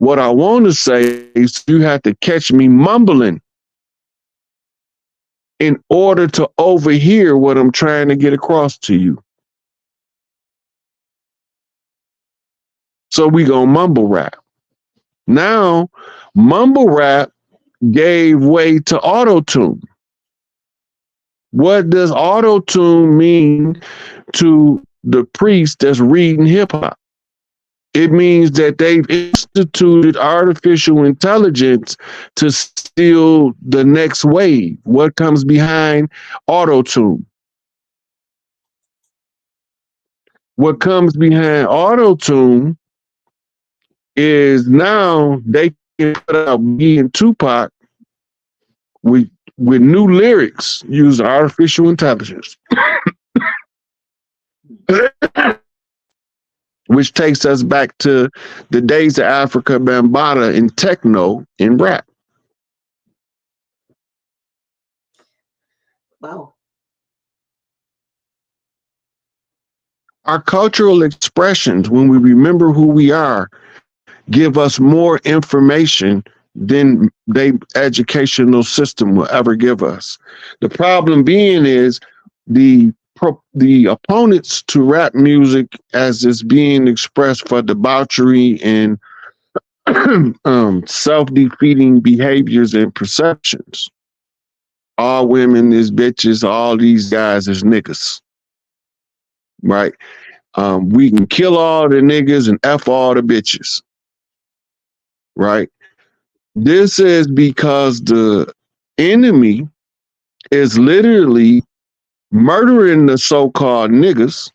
What I want to say is you have to catch me mumbling in order to overhear what I'm trying to get across to you. So we gonna mumble rap. Now, mumble rap gave way to auto-tune. What does auto-tune mean to the priest that's reading hip-hop? It means that they've instituted artificial intelligence to steal the next wave. What comes behind auto-tune? What comes behind auto-tune is now they can put out B and Tupac with new lyrics using artificial intelligence. Which takes us back to the days of Africa Bambaataa and techno in rap. Wow. Our cultural expressions, when we remember who we are, give us more information than the educational system will ever give us. The problem being is the opponents to rap music as it's being expressed for debauchery and self-defeating behaviors and perceptions. All women is bitches, all these guys is niggas, right? We can kill all the niggas and F all the bitches, right? This is because the enemy is literally murdering the so-called niggas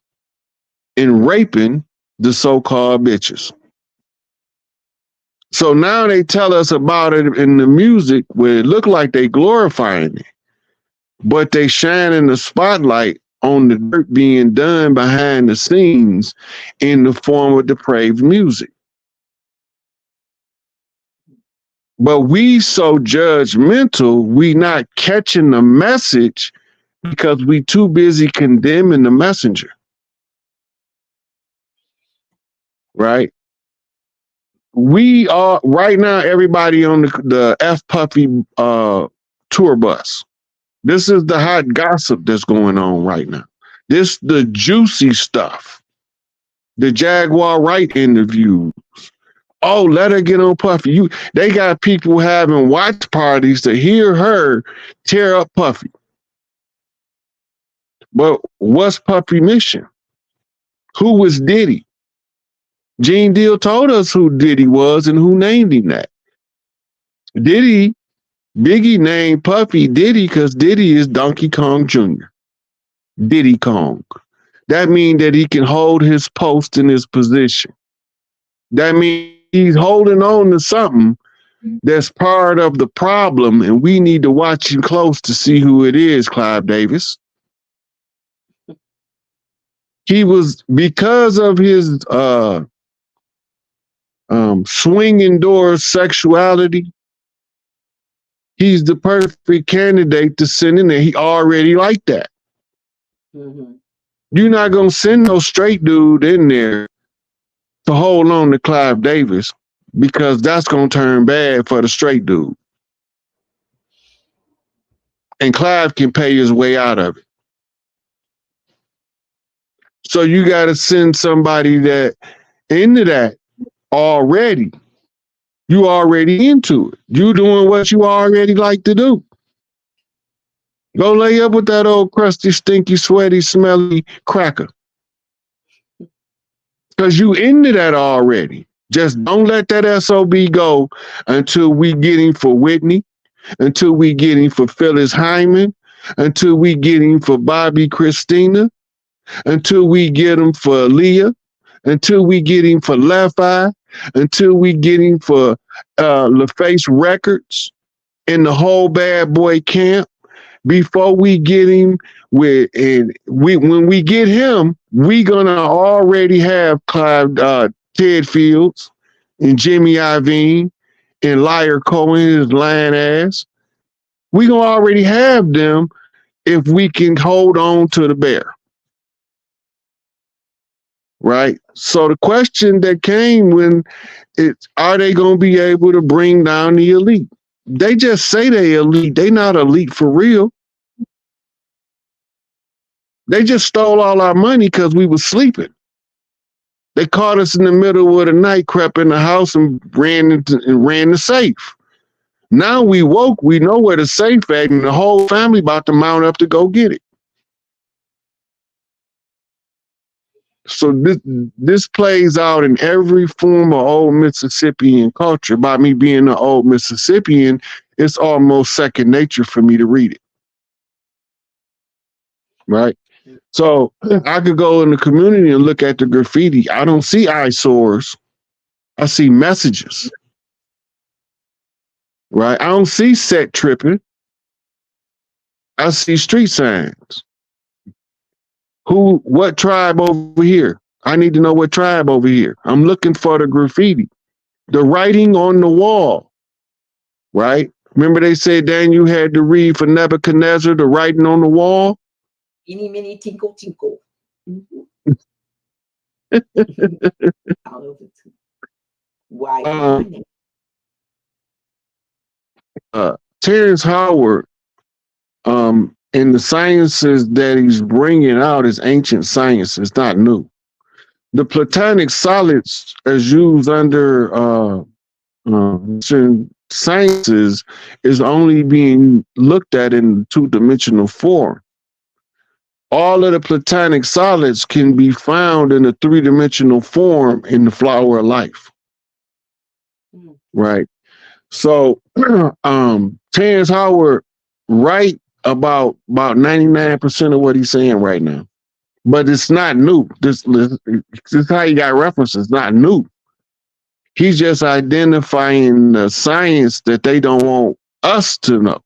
and raping the so-called bitches. So now they tell us about it in the music where it look like they glorifying it, but they shining the spotlight on the dirt being done behind the scenes in the form of depraved music. But we so judgmental, we not catching the message because we too busy condemning the messenger, right? We are right now, everybody on the F Puffy tour bus. This is the hot gossip that's going on right now. This the juicy stuff. The Jaguar Wright interviews. Oh, let her get on Puffy. They got people having watch parties to hear her tear up Puffy. But what's Puffy's mission? Who was Diddy? Gene Deal told us who Diddy was and who named him that. Biggie named Puffy Diddy because Diddy is Donkey Kong Jr. Diddy Kong. That means that he can hold his post in his position. That means he's holding on to something that's part of the problem, and we need to watch him close to see who it is, Clive Davis. He was, because of his swinging door sexuality, he's the perfect candidate to send in there. He already like that. Mm-hmm. You're not going to send no straight dude in there to hold on to Clive Davis because that's going to turn bad for the straight dude. And Clive can pay his way out of it. So you got to send somebody that into that already. You already into it. You doing what you already like to do. Go lay up with that old crusty, stinky, sweaty, smelly cracker. Because you into that already. Just don't let that SOB go until we get him for Whitney, until we get him for Phyllis Hyman, until we get him for Bobby Christina, until we get him for Leah, until we get him for Left Eye, until we get him for LaFace Records and the whole bad boy camp. Before we get him when we get him, we gonna already have Ted Fields and Jimmy Iovine and Liar Cohen, his lying ass. We gonna already have them if we can hold on to the bear. right? So the question that came when are they going to be able to bring down the elite? They just say they elite. They not elite for real. They just stole all our money because we was sleeping. They caught us in the middle of the night, crept in the house and ran the safe. Now we woke, we know where the safe at, and the whole family about to mount up to go get it. So this plays out in every form of old Mississippian culture. By me being an old Mississippian, it's almost second nature for me to read it. Right? So I could go in the community and look at the graffiti. I don't see eyesores. I see messages. Right? I don't see set tripping. I see street signs. What tribe over here? I need to know what tribe over here. I'm looking for the graffiti, the writing on the wall, right? Remember they said, Dan, you had to read for Nebuchadnezzar, the writing on the wall? Eeny, meeny, tinkle, tinkle. Why? Terrence Howard, in the sciences that he's bringing out is ancient science. It's not new. The platonic solids, as used under sciences, is only being looked at in two-dimensional form. All of the platonic solids can be found in a three-dimensional form in the flower of life. Right. So Terrence Howard right about 99% of what he's saying right now. But it's not new. This is how he got references, not new. He's just identifying the science that they don't want us to know.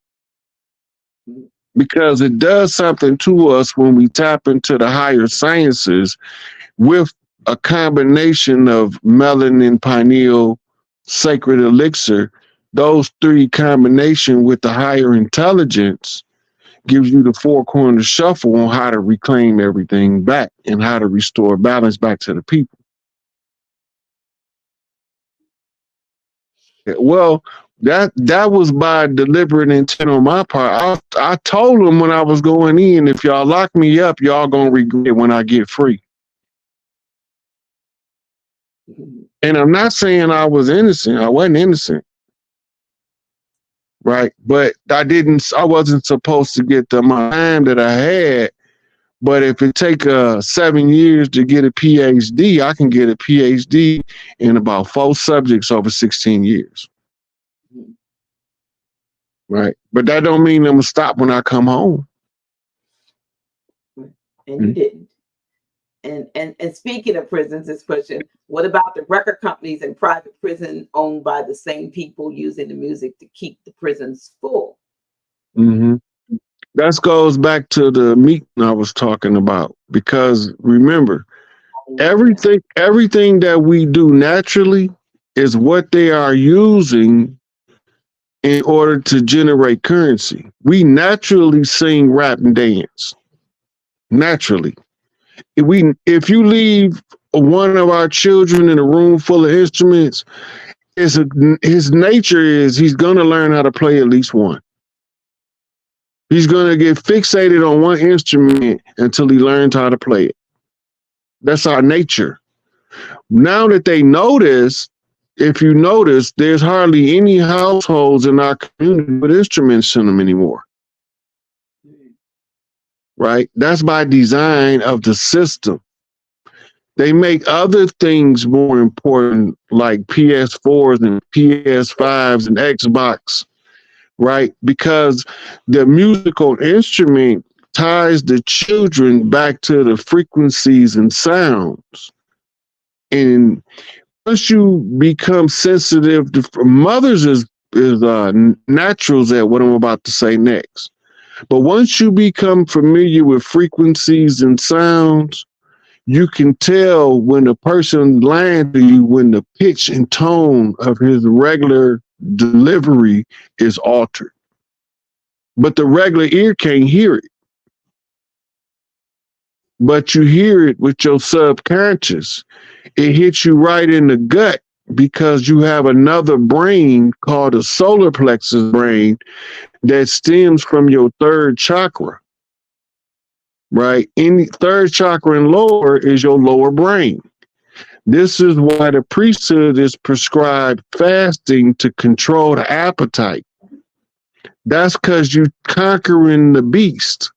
Because it does something to us when we tap into the higher sciences with a combination of melanin, pineal, sacred elixir. Those three combination with the higher intelligence gives you the four corner shuffle on how to reclaim everything back and how to restore balance back to the people. Well, that was by deliberate intent on my part. I told them when I was going in, if y'all lock me up, y'all gonna regret when I get free. And I'm not saying I was innocent. I wasn't innocent. Right. But I wasn't supposed to get the time that I had. But if it take 7 years to get a PhD, I can get a PhD in about 4 subjects over 16 years. Right. But that don't mean I'm gonna stop when I come home. And you didn't. And speaking of prisons, this question, what about the record companies and private prison owned by the same people using the music to keep the prisons full? That goes back to the meeting I was talking about, because remember, everything that we do naturally is what they are using in order to generate currency. We naturally sing, rap, and dance. Naturally. If you leave one of our children in a room full of instruments, his nature is he's going to learn how to play at least one. He's going to get fixated on one instrument until he learns how to play it. That's our nature. Now that they notice, if you notice, there's hardly any households in our community with instruments in them anymore. Right? That's by design of the system. They make other things more important, like PS4s and PS5s and Xbox, right? Because the musical instrument ties the children back to the frequencies and sounds. And once you become sensitive to mothers is naturals at what I'm about to say next. But once you become familiar with frequencies and sounds, you can tell when a person lying to you when the pitch and tone of his regular delivery is altered. But the regular ear can't hear it. but you hear it with your subconscious. It hits you right in the gut because you have another brain called a solar plexus brain that stems from your third chakra, right? Any third chakra and lower is your lower brain. This is why the priesthood is prescribed fasting to control the appetite. That's because you conquering the beast.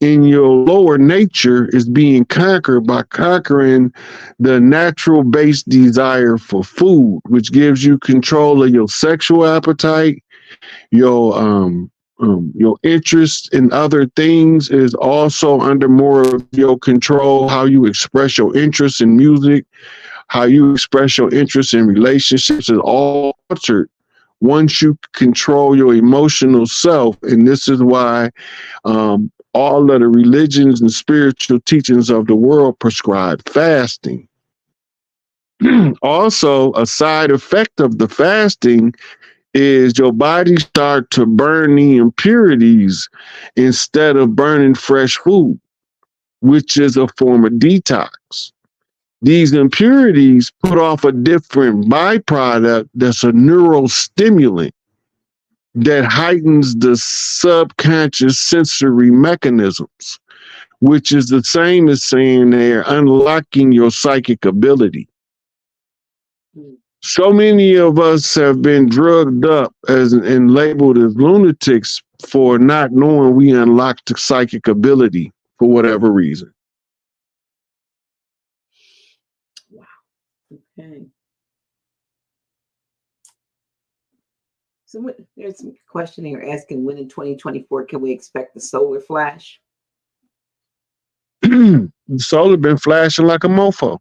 In your lower nature is being conquered by conquering the natural base desire for food, which gives you control of your sexual appetite, your interest in other things is also under more of your control. How you express your interest in music, how you express your interest in relationships is all altered once you control your emotional self. And this is why all of the religions and spiritual teachings of the world prescribe fasting. Also, a side effect of the fasting is your body start to burn the impurities instead of burning fresh food, which is a form of detox. These impurities put off a different byproduct that's a neurostimulant that heightens the subconscious sensory mechanisms, which is the same as saying they're unlocking your psychic ability. So many of us have been drugged up and labeled as lunatics for not knowing we unlocked the psychic ability for whatever reason. Wow. Okay. So there's some question here asking, when in 2024 can we expect the solar flash? The solar been flashing like a mofo.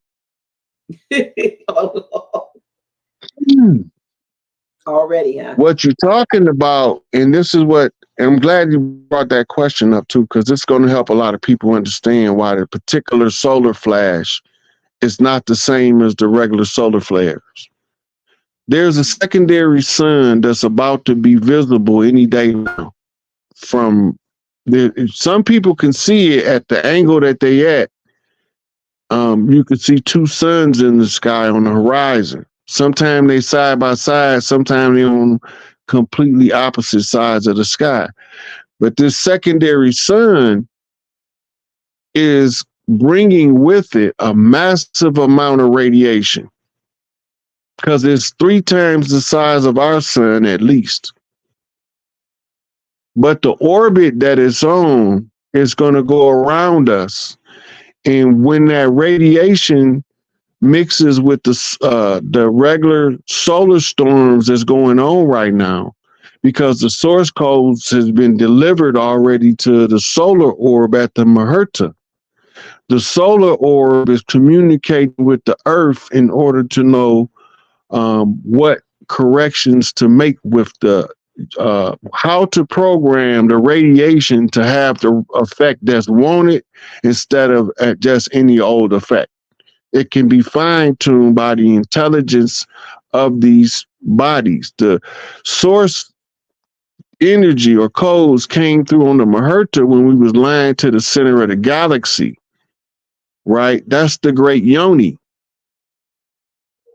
Already, huh? What you're talking about, and this is what, and I'm glad you brought that question up too, because it's going to help a lot of people understand why the particular solar flash is not the same as the regular solar flares. There's a secondary sun that's about to be visible any day now. Some people can see it at the angle that they at. You could see two suns in the sky on the horizon. Sometimes they side by side, sometimes they're on completely opposite sides of the sky. But this secondary sun is bringing with it a massive amount of radiation because it's 3 times the size of our sun at least. But the orbit that it's on is going to go around us. And when that radiation mixes with the regular solar storms that's going on right now, because the source codes has been delivered already to the solar orb at the Muhurta. The solar orb is communicating with the Earth in order to know what corrections to make with the how to program the radiation to have the effect that's wanted instead of just any old effect. It can be fine-tuned by the intelligence of these bodies. The source energy or codes came through on the Muhurta when we was lying to the center of the galaxy, right? That's the great yoni.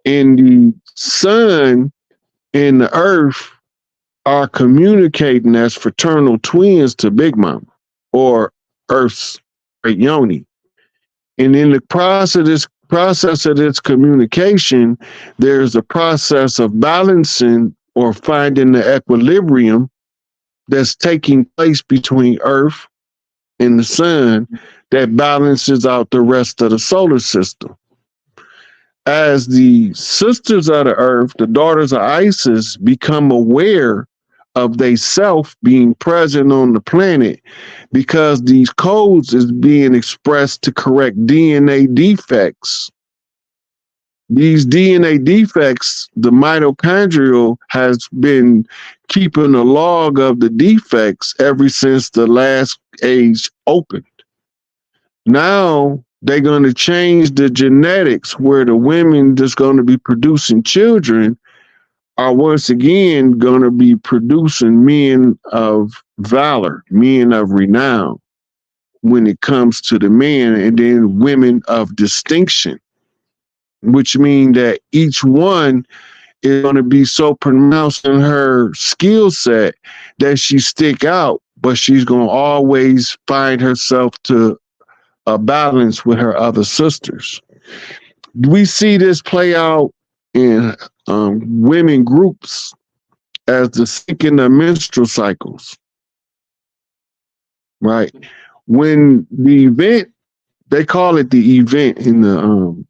And the sun and the earth are communicating as fraternal twins to Big Mama, or Earth's great yoni. And in the process of this communication, there's a process of balancing or finding the equilibrium that's taking place between Earth and the sun that balances out the rest of the solar system. As the sisters of the Earth, the daughters of Isis, become aware of they self being present on the planet, because these codes is being expressed to correct DNA defects. These DNA defects, the mitochondrial has been keeping a log of the defects ever since the last age opened. Now they're going to change the genetics where the women that's going to be producing children are once again going to be producing men of valor, men of renown. when it comes to the men, and then women of distinction, which mean that each one is going to be so pronounced in her skill set that she stick out, but she's going to always find herself to a balance with her other sisters. We see this play out in women groups as the syncing of menstrual cycles, right? When the event, they call it the event in the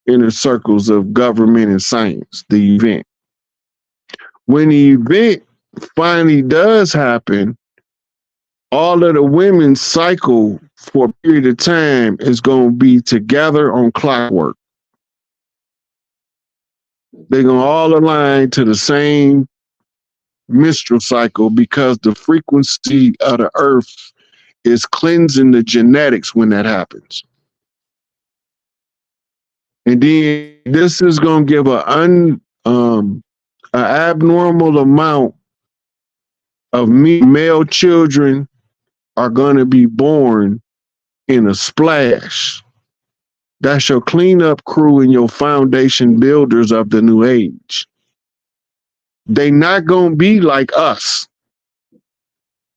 inner circles of government and science, the event. When the event finally does happen, all of the women's cycle for a period of time is going to be together on clockwork. They're going to all align to the same menstrual cycle because the frequency of the earth is cleansing the genetics when that happens. And then this is going to give an abnormal amount of male children are going to be born in a splash. That's your cleanup crew and your foundation builders of the new age. They not going to be like us.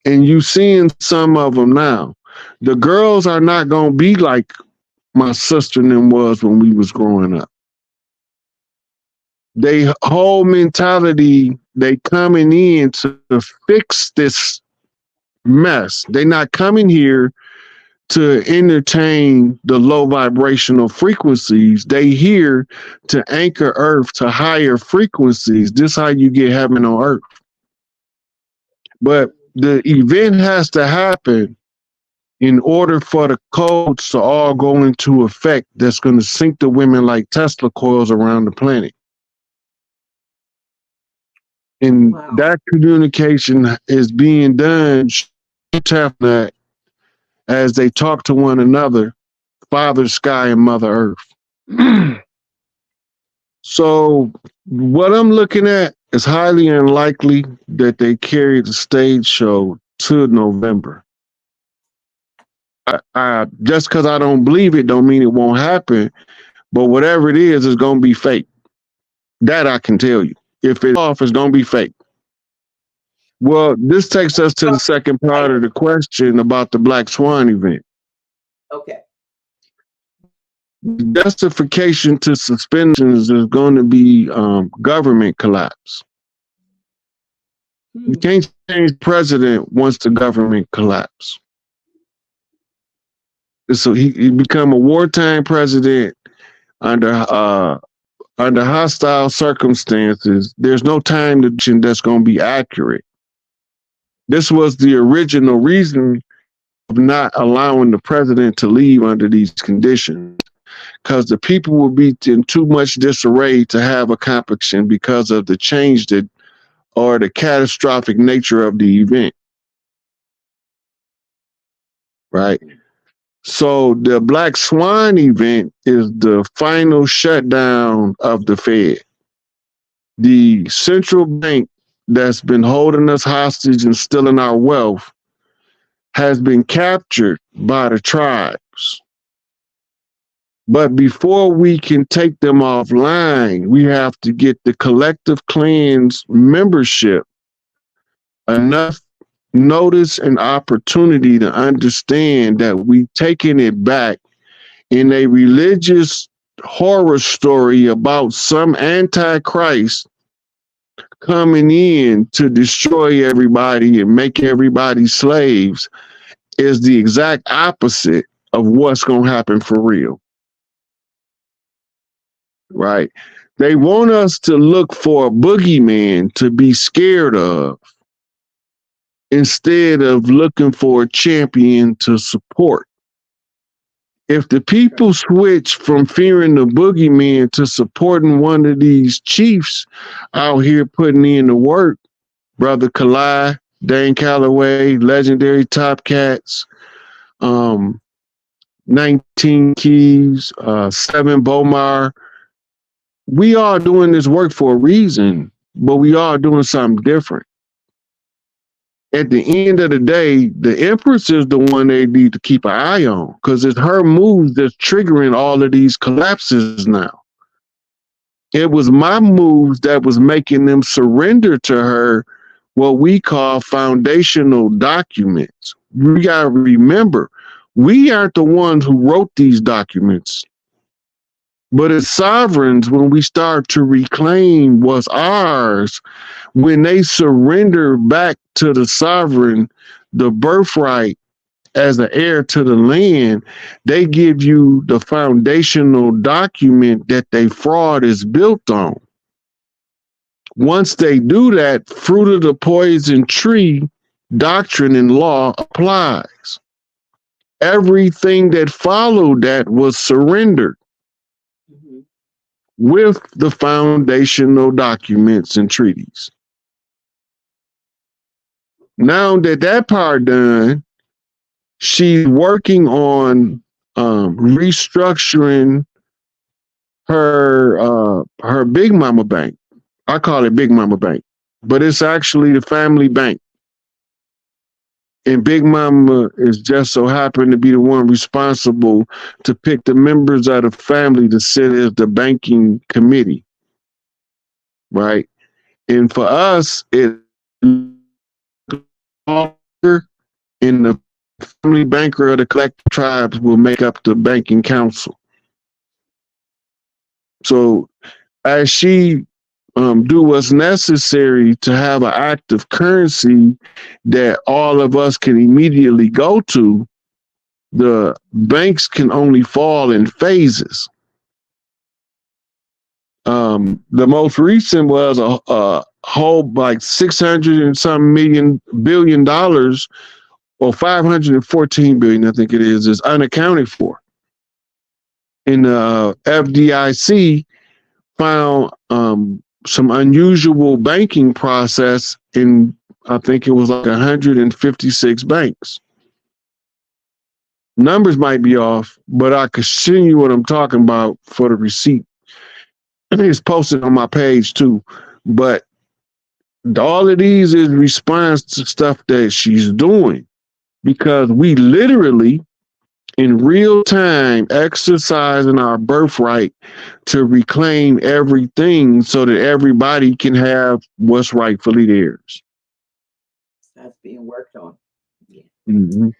And you seeing some of them now. The girls are not going to be like my sister and them was when we was growing up. They whole mentality, they coming in to fix this mess. They not coming here to entertain the low vibrational frequencies. They here to anchor Earth to higher frequencies. This is how you get heaven on Earth. But the event has to happen in order for the codes to all go into effect that's going to sink the women like Tesla coils around the planet. And that communication is being done as they talk to one another, Father Sky and Mother Earth. So what I'm looking at is highly unlikely that they carry the stage show to November. Just because I don't believe it don't mean it won't happen, but whatever it is, it's going to be fake. That I can tell you. If it's off, it's going to be fake. Well, this takes us to the second part of the question about the Black Swan event. Okay. Justification to suspensions is going to be government collapse. You can't change president once the government collapse. So he become a wartime president under hostile circumstances. There's no time that's going to be accurate. This was the original reason of not allowing the president to leave under these conditions, because the people will be in too much disarray to have a competition because of the change or the catastrophic nature of the event. Right? So the Black Swan event is the final shutdown of the Fed. The central bank that's been holding us hostage and stealing our wealth has been captured by the tribes. But before we can take them offline, we have to get the collective clan's membership enough notice and opportunity to understand that we've taken it back in a religious horror story about some antichrist coming in to destroy everybody and make everybody slaves is the exact opposite of what's going to happen for real. Right? They want us to look for a boogeyman to be scared of instead of looking for a champion to support. If the people switch from fearing the boogeyman to supporting one of these chiefs out here putting in the work, Brother Kalai, Dane Calloway, Legendary Top Cats, 19 Keys, 7 Bomar, we are doing this work for a reason, but we are doing something different. at the end of the day, the Empress is the one they need to keep an eye on because it's her moves that's triggering all of these collapses now. It was my moves that was making them surrender to her what we call foundational documents. We got to remember, we aren't the ones who wrote these documents. But as sovereigns, when we start to reclaim what's ours, when they surrender back to the sovereign, the birthright as the heir to the land, they give you the foundational document that their fraud is built on. Once they do that, fruit of the poison tree doctrine and law applies. Everything that followed that was surrendered with the foundational documents and treaties. Now that that part done, she's working on restructuring her Big Mama Bank. I call it Big Mama Bank, but it's actually the family bank. And Big Mama is just so happened to be the one responsible to pick the members of the family to sit as the banking committee, right? And for us, it in the family banker of the collective tribes will make up the banking council. So as she do what's necessary to have an active currency that all of us can immediately go to, the banks can only fall in phases. The most recent was a whole like 600 and some billion dollars, or 514 billion, I think it is unaccounted for. And the FDIC found some unusual banking process in, I think it was like 156 banks. Numbers might be off, but I could send you what I'm talking about for the receipt. I think it's posted on my page too. But all of these is response to stuff that she's doing, because we literally in real time exercising our birthright to reclaim everything so that everybody can have what's rightfully theirs. That's being worked on. Yeah. Mm-hmm.